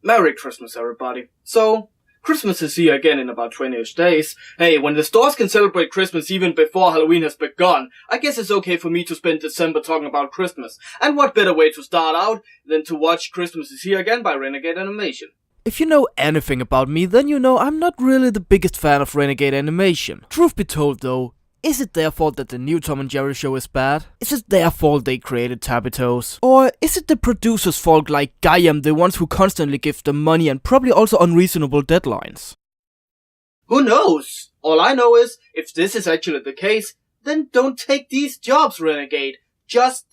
Merry Christmas, everybody. So, Christmas is here again in about 20-ish days. Hey, when the stores can celebrate Christmas even before Halloween has begun, I guess it's okay for me to spend December talking about Christmas. And what better way to start out than to watch Christmas is Here Again by Renegade Animation. If you know anything about me, then you know I'm not really the biggest fan of Renegade Animation. Truth be told though, is it their fault that the new Tom and Jerry show is bad? Is it their fault they created Tappy Toes? Or is it the producers' fault like Gaiam, the ones who constantly give them money and probably also unreasonable deadlines? Who knows? All I know is, if this is actually the case, then don't take these jobs, Renegade. Just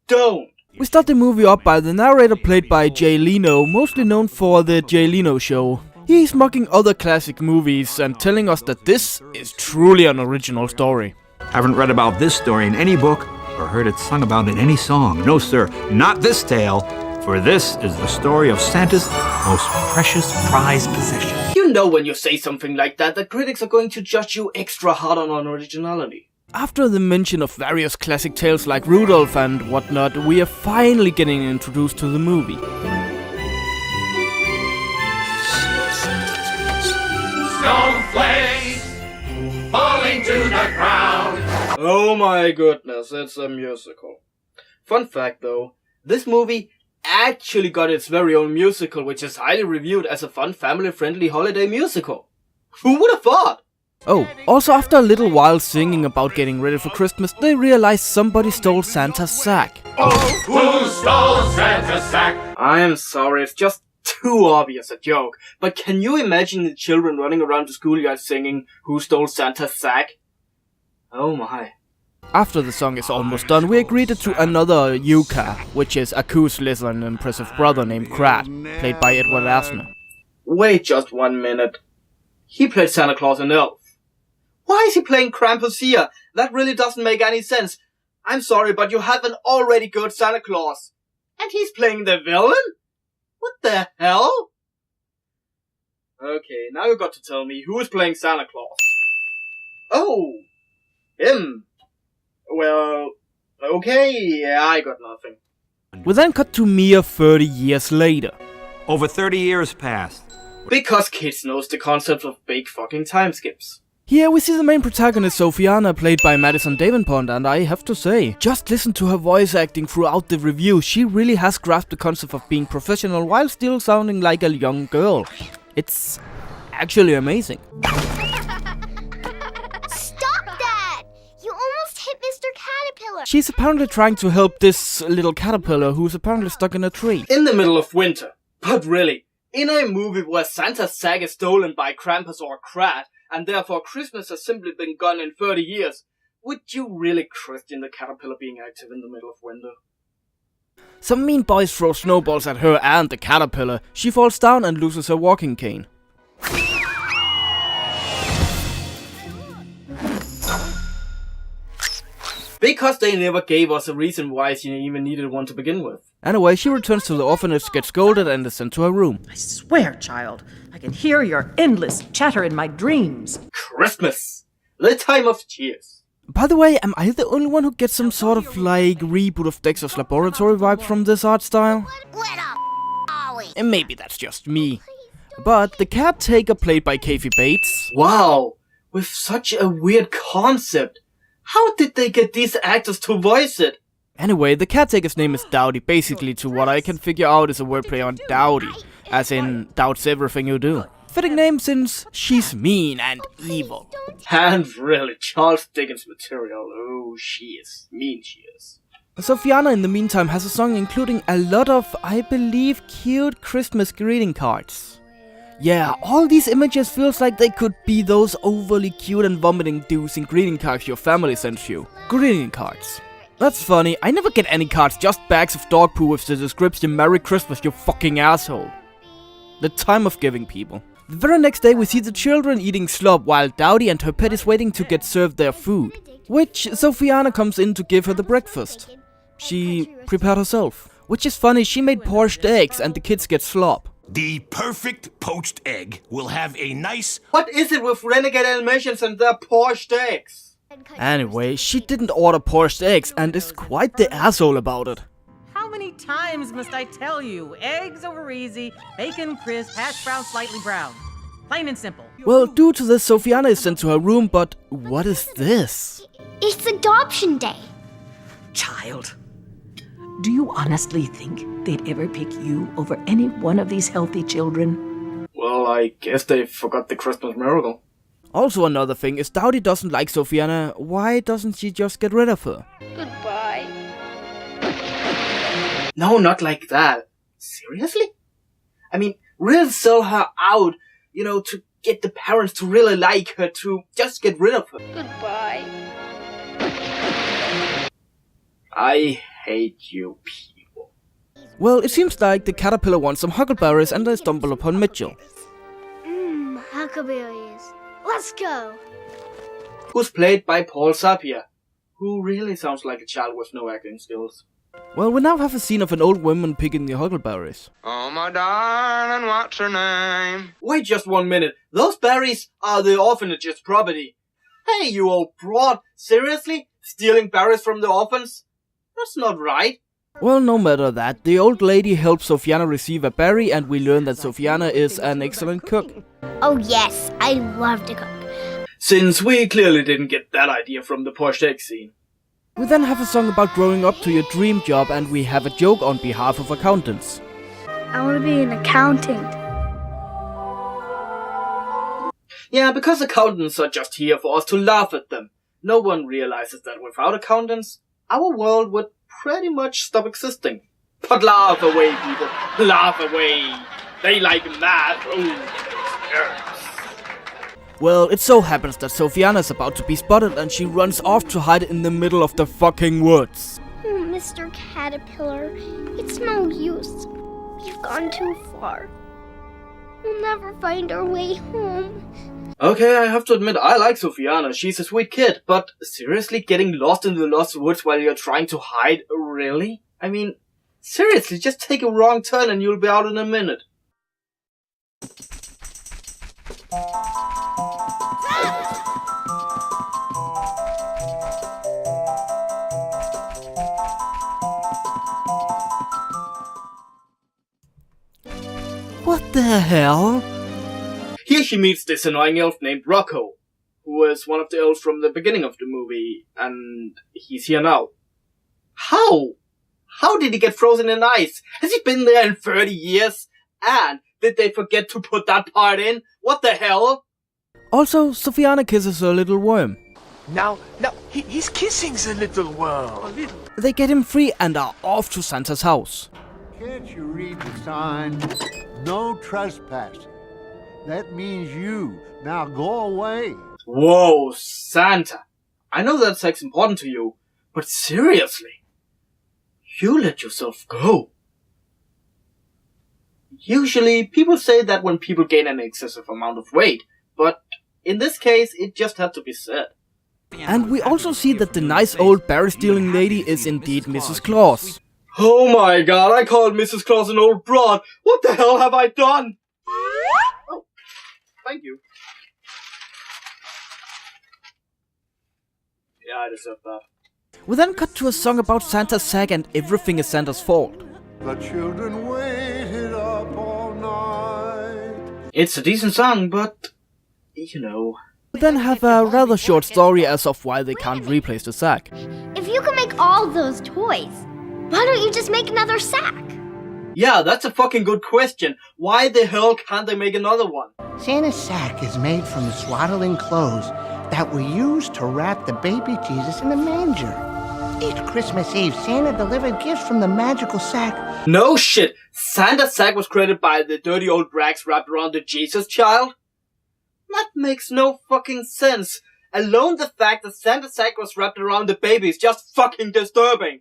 don't. We start the movie up by the narrator played by Jay Leno, mostly known for the Jay Leno Show. He's mocking other classic movies and telling us that this is truly an original story. Haven't read about this story in any book or heard it sung about in any song. No sir, not this tale, for this is the story of Santa's most precious prized possession. You know when you say something like that critics are going to judge you extra hard on originality. After the mention of various classic tales like Rudolph and whatnot, we are finally getting introduced to the movie. Snowflakes falling to the ground. Oh my goodness, it's a musical. Fun fact though, this movie actually got its very own musical, which is highly reviewed as a fun, family-friendly holiday musical. Who would have thought? Oh, also after a little while singing about getting ready for Christmas, they realize somebody stole Santa's sack. Oh, who stole Santa's sack? I am sorry, it's just too obvious a joke. But can you imagine the children running around the schoolyard singing, "Who stole Santa's sack?" Oh my. After the song is almost done, we are greeted to another Hanukah, which is Aku's little and impressive brother named Krat, played by Edward Asner. Wait just 1 minute. He played Santa Claus and Elf. Why is he playing Krampus here? That really doesn't make any sense. I'm sorry, but you have an already good Santa Claus. And he's playing the villain? What the hell? Okay, now you got to tell me who is playing Santa Claus. Oh, him. Well, okay, yeah, I got nothing. We then cut to mere 30 years later. Over 30 years passed. Because kids knows the concept of big fucking time skips. Here we see the main protagonist Sophiana, played by Madison Davenport, and I have to say, just listen to her voice acting throughout the review. She really has grasped the concept of being professional while still sounding like a young girl. It's actually amazing. Stop that! You almost hit Mr. Caterpillar. She's apparently trying to help this little caterpillar who's apparently stuck in a tree. In the middle of winter. But really, in a movie where Santa's sack is stolen by Krampus or Krat, and therefore Christmas has simply been gone in 30 years, would you really question the caterpillar being active in the middle of winter? Some mean boys throw snowballs at her and the caterpillar. She falls down and loses her walking cane. Because they never gave us a reason why she even needed one to begin with. Anyway, she returns to the orphanage, gets scolded, and is sent to her room. I swear, child, I can hear your endless chatter in my dreams. Christmas! The time of cheers. By the way, am I the only one who gets some sort of like reboot of Dexter's Laboratory vibes from this art style? And maybe that's just me. But the caretaker, played by Kathy Bates. Wow, with such a weird concept. How did they get these actors to voice it? Anyway, the caretaker's name is Dowdy, basically to what I can figure out is a wordplay on dowdy, as in doubts everything you do. Fitting name since she's mean and evil. And really, Charles Dickens material. Oh, she is. Mean she is. Sophiana in the meantime has a song including a lot of, I believe, cute Christmas greeting cards. Yeah, all these images feels like they could be those overly cute and vomiting-inducing greeting cards your family sends you. Greeting cards. That's funny, I never get any cards, just bags of dog poo with the description "Merry Christmas, you fucking asshole." The time of giving, people. The very next day we see the children eating slop while Dowdy and her pet is waiting to get served their food. Which Sophiana comes in to give her the breakfast. She prepared herself. Which is funny, she made poached eggs and the kids get slop. The perfect poached egg will have a nice... What is it with Renegade Animations and their poached eggs? Anyway, she didn't order poached eggs and is quite the asshole about it. How many times must I tell you? Eggs over easy, bacon crisp, hash brown slightly brown. Plain and simple. Well, due to this, Sophiana is sent to her room, but what is this? It's adoption day. Child, do you honestly think they'd ever pick you over any one of these healthy children? Well, I guess they forgot the Christmas miracle. Also another thing is Dowdy doesn't like Sophiana. Why doesn't she just get rid of her? Goodbye. No, not like that. Seriously? I mean, really sell her out, to get the parents to really like her, to just get rid of her. Goodbye. I hate you people. Well, it seems like the caterpillar wants some huckleberries and they stumble upon Mitchell. Huckleberries. Let's go. Who's played by Paul Sapia, who really sounds like a child with no acting skills. Well, we now have a scene of an old woman picking the huckleberries. Oh, my darling, what's her name? Wait just 1 minute. Those berries are the orphanage's property. Hey, you old broad. Seriously? Stealing berries from the orphans? That's not right. Well, no matter that, the old lady helps Sophiana receive a berry and we learn that Sophiana is an excellent cook. Oh yes, I love to cook. Since we clearly didn't get that idea from the poached egg scene. We then have a song about growing up to your dream job and we have a joke on behalf of accountants. I want to be an accountant. Yeah, because accountants are just here for us to laugh at them. No one realizes that without accountants, our world would pretty much stop existing. But laugh away, people. Laugh away. They like math. Oh, nerds. Well, it so happens that Sophiana is about to be spotted and she runs off to hide in the middle of the fucking woods. Oh, Mr. Caterpillar, it's no use. You've gone too far. We'll never find our way home. Okay, I have to admit, I like Sophiana. She's a sweet kid. But seriously, getting lost in the lost woods while you're trying to hide? Really? I mean, seriously, just take a wrong turn and you'll be out in a minute. What the hell? Here she meets this annoying elf named Rocco, who is one of the elves from the beginning of the movie, and he's here now. How? How did he get frozen in ice? Has he been there in 30 years? And did they forget to put that part in? What the hell? Also, Sophiana kisses her little worm. Now, he's kissing the little worm. They get him free and are off to Santa's house. Can't you read the sign? No trespassing. That means you. Now go away. Whoa, Santa. I know that sex important to you, but seriously, you let yourself go. Usually, people say that when people gain an excessive amount of weight, but in this case, it just had to be said. And we also see that the nice old berry-stealing lady is indeed Mrs. Claus. Oh my god, I called Mrs. Claus an old broad. What the hell have I done? Oh, thank you. Yeah, I deserve that. We then cut to a song about Santa's sack and everything is Santa's fault. The children waited up all night. It's a decent song, but, you know. We then have a rather short story as of why they can't replace the sack. If you can make all those toys, why don't you just make another sack? Yeah, that's a fucking good question. Why the hell can't they make another one? Santa's sack is made from the swaddling clothes that were used to wrap the baby Jesus in the manger. Each Christmas Eve, Santa delivered gifts from the magical sack. No shit! Santa's sack was created by the dirty old rags wrapped around the Jesus child? That makes no fucking sense. Alone the fact that Santa's sack was wrapped around the baby is just fucking disturbing.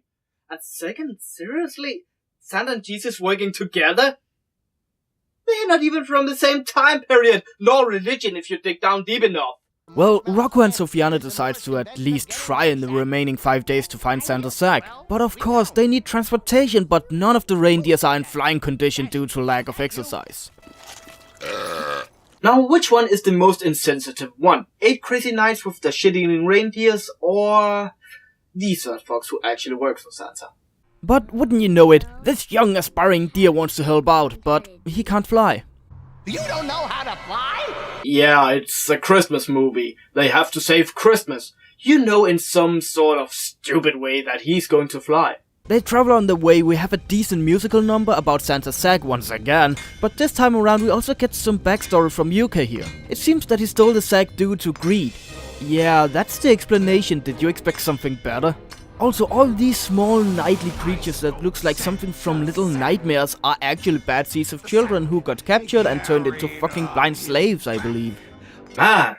And second, seriously? Santa and Jesus working together? They're not even from the same time period, nor religion if you dig down deep enough. Well, Rocco and Sophiana decides to at least try in the remaining 5 days to find Santa's sack. But of course, they need transportation, but none of the reindeers are in flying condition due to lack of exercise. Now, which one is the most insensitive one? 8 crazy nights with the shit-eating reindeers, or these earth folks who actually work for Santa? But wouldn't you know it, this young aspiring deer wants to help out, but he can't fly. You don't know how to fly? Yeah, it's a Christmas movie. They have to save Christmas. You know, in some sort of stupid way that he's going to fly. They travel on the way, we have a decent musical number about Santa's sack once again, but this time around we also get some backstory from Hanukah here. It seems that he stole the sack due to greed. Yeah, that's the explanation. Did you expect something better? Also, all these small nightly creatures that looks like something from Little Nightmares are actually bad seeds of children who got captured and turned into fucking blind slaves, I believe. Man,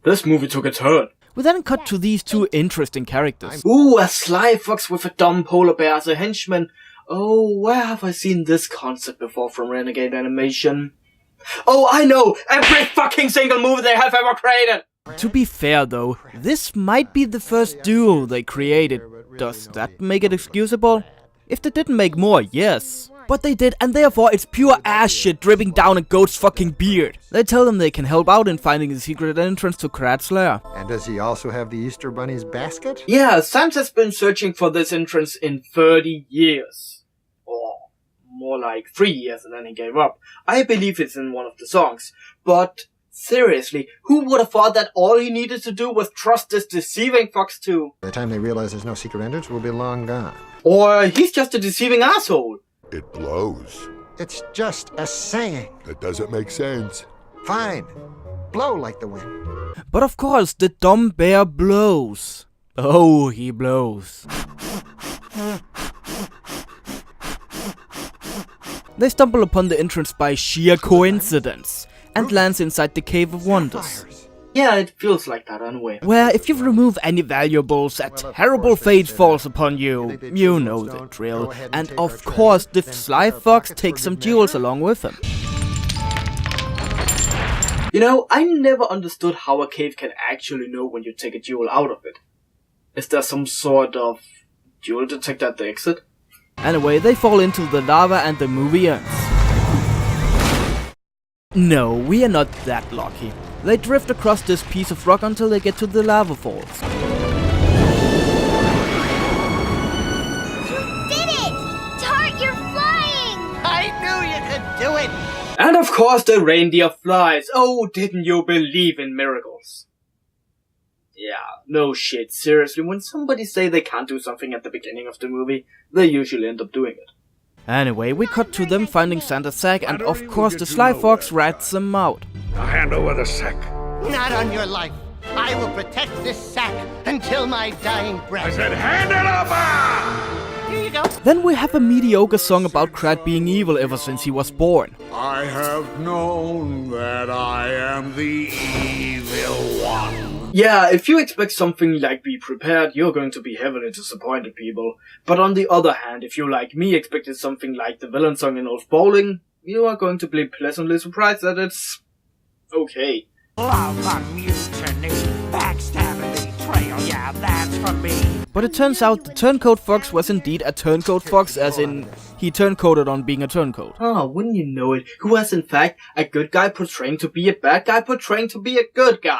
this movie took a turn. We then cut to these two interesting characters. Ooh, a sly fox with a dumb polar bear as a henchman. Oh, where have I seen this concept before from Renegade Animation? Oh, I know! Every fucking single movie they have ever created! To be fair though, this might be the first duo they created. Does that make it excusable? If they didn't make more, yes. But they did, and therefore it's pure ass shit dripping down a goat's fucking beard. They tell them they can help out in finding the secret entrance to Krat's lair. And does he also have the Easter Bunny's basket? Yeah, Santa's been searching for this entrance in 30 years. Or more like 3 years, and then he gave up. I believe it's in one of the songs. But seriously, who would have thought that all he needed to do was trust this deceiving fox too? By the time they realize there's no secret entrance, we'll be long gone. Or he's just a deceiving asshole. It blows. It's just a saying. That doesn't make sense. Fine. Blow like the wind. But of course, the dumb bear blows. Oh, he blows. They stumble upon the entrance by sheer coincidence and lands inside the Cave of Wonders. Yeah, it feels like that anyway. Where if you remove any valuables, a terrible fate falls upon you. You know the drill. And of course, the sly fox takes some jewels along with him. You know, I never understood how a cave can actually know when you take a jewel out of it. Is there some sort of jewel detector at the exit? Anyway, they fall into the lava and the movie ends. No, we are not that lucky. They drift across this piece of rock until they get to the lava falls. You did it! Tart, you're flying! I knew you could do it! And of course the reindeer flies. Oh, didn't you believe in miracles? Yeah, no shit, seriously, when somebody say they can't do something at the beginning of the movie, they usually end up doing it. Anyway, we cut to them finding Santa's sack, and of course the sly fox rats them out. Now hand over the sack. Not on your life. I will protect this sack until my dying breath. I said hand it over! Here you go. Then we have a mediocre song about Krat being evil ever since he was born. I have known that I am the evil one. Yeah, if you expect something like Be Prepared, you're going to be heavily disappointed, people. But on the other hand, if you, like me, expected something like the villain song in Ulf Bowling, you are going to be pleasantly surprised that it's okay. Love, mutiny, backstabbing, betrayal, yeah, that's for me. But it turns out the turncoat fox was indeed a turncoat fox, as in, he turncoated on being a turncoat. Ah, wouldn't you know it, who was in fact a good guy portraying to be a bad guy portraying to be a good guy.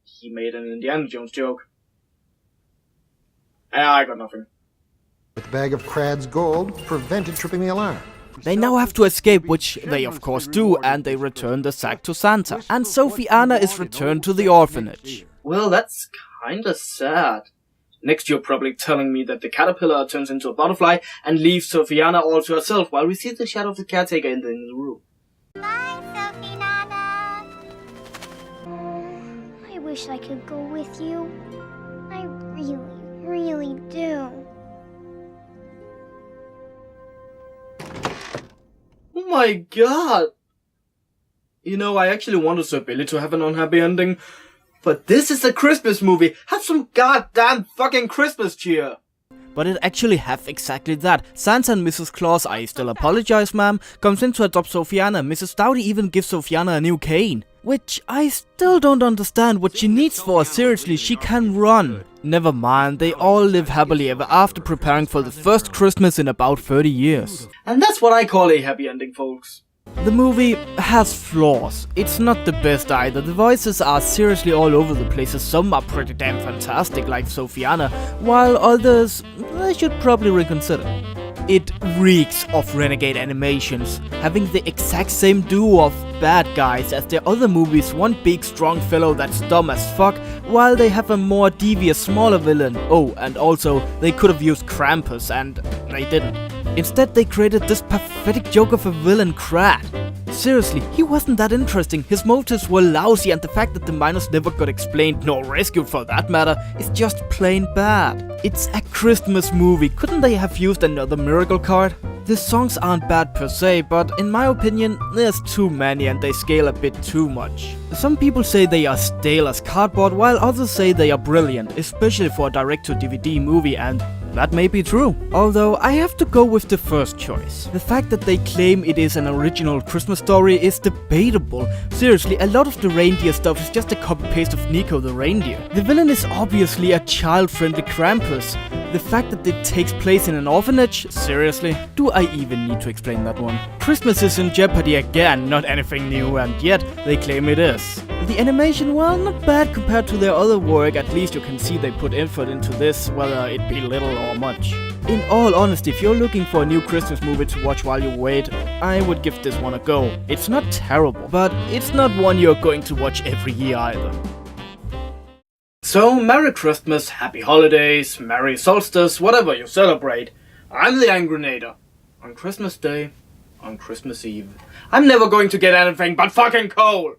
He made an Indiana Jones joke. I got nothing. With a bag of Krad's gold, prevented tripping the alarm. They now have to escape, which they of course do, and they return the sack to Santa. And Sofiana is returned to the orphanage. Well, that's kinda sad. Next you're probably telling me that the caterpillar turns into a butterfly and leaves Sofiana all to herself while we see the shadow of the caretaker in the room. Bye, Sofiana. I wish I could go with you. I really, really do. Oh my god! You know, I actually wanted Sir Billy to have an unhappy ending, but this is a Christmas movie! Have some goddamn fucking Christmas cheer! But it actually have exactly that. Santa and Mrs. Claus, I still apologize ma'am, comes in to adopt Sofiana. Mrs. Dowdy even gives Sofiana a new cane. Which I still don't understand what she needs for, seriously, she can run. Never mind, they all live happily ever after, preparing for the first Christmas in about 30 years. And that's what I call a happy ending, folks. The movie has flaws. It's not the best either. The voices are seriously all over the place. Some are pretty damn fantastic, like Sofiana, while others I should probably reconsider. It reeks of renegade animations, having the exact same duo of bad guys as their other movies, one big strong fellow that's dumb as fuck, while they have a more devious smaller villain. Oh, and also, they could have used Krampus, and they didn't. Instead, they created this pathetic joke of a villain Crad. Seriously, he wasn't that interesting, his motives were lousy, and the fact that the miners never got explained, nor rescued for that matter, is just plain bad. It's a Christmas movie, couldn't they have used another miracle card? The songs aren't bad per se, but in my opinion, there's too many and they scale a bit too much. Some people say they are stale as cardboard, while others say they are brilliant, especially for a direct-to-DVD movie, and that may be true. Although I have to go with the first choice. The fact that they claim it is an original Christmas story is debatable. Seriously, a lot of the reindeer stuff is just a copy-paste of Nico the reindeer. The villain is obviously a child-friendly Krampus. The fact that it takes place in an orphanage? Seriously? Do I even need to explain that one? Christmas is in jeopardy again, not anything new, and yet they claim it is. The animation, well, not bad compared to their other work, at least you can see they put effort into this, whether it be little or much. In all honesty, if you're looking for a new Christmas movie to watch while you wait, I would give this one a go. It's not terrible, but it's not one you're going to watch every year either. So, Merry Christmas, Happy Holidays, Merry Solstice, whatever you celebrate. I'm the Angrynator. On Christmas Day, on Christmas Eve, I'm never going to get anything but fucking coal!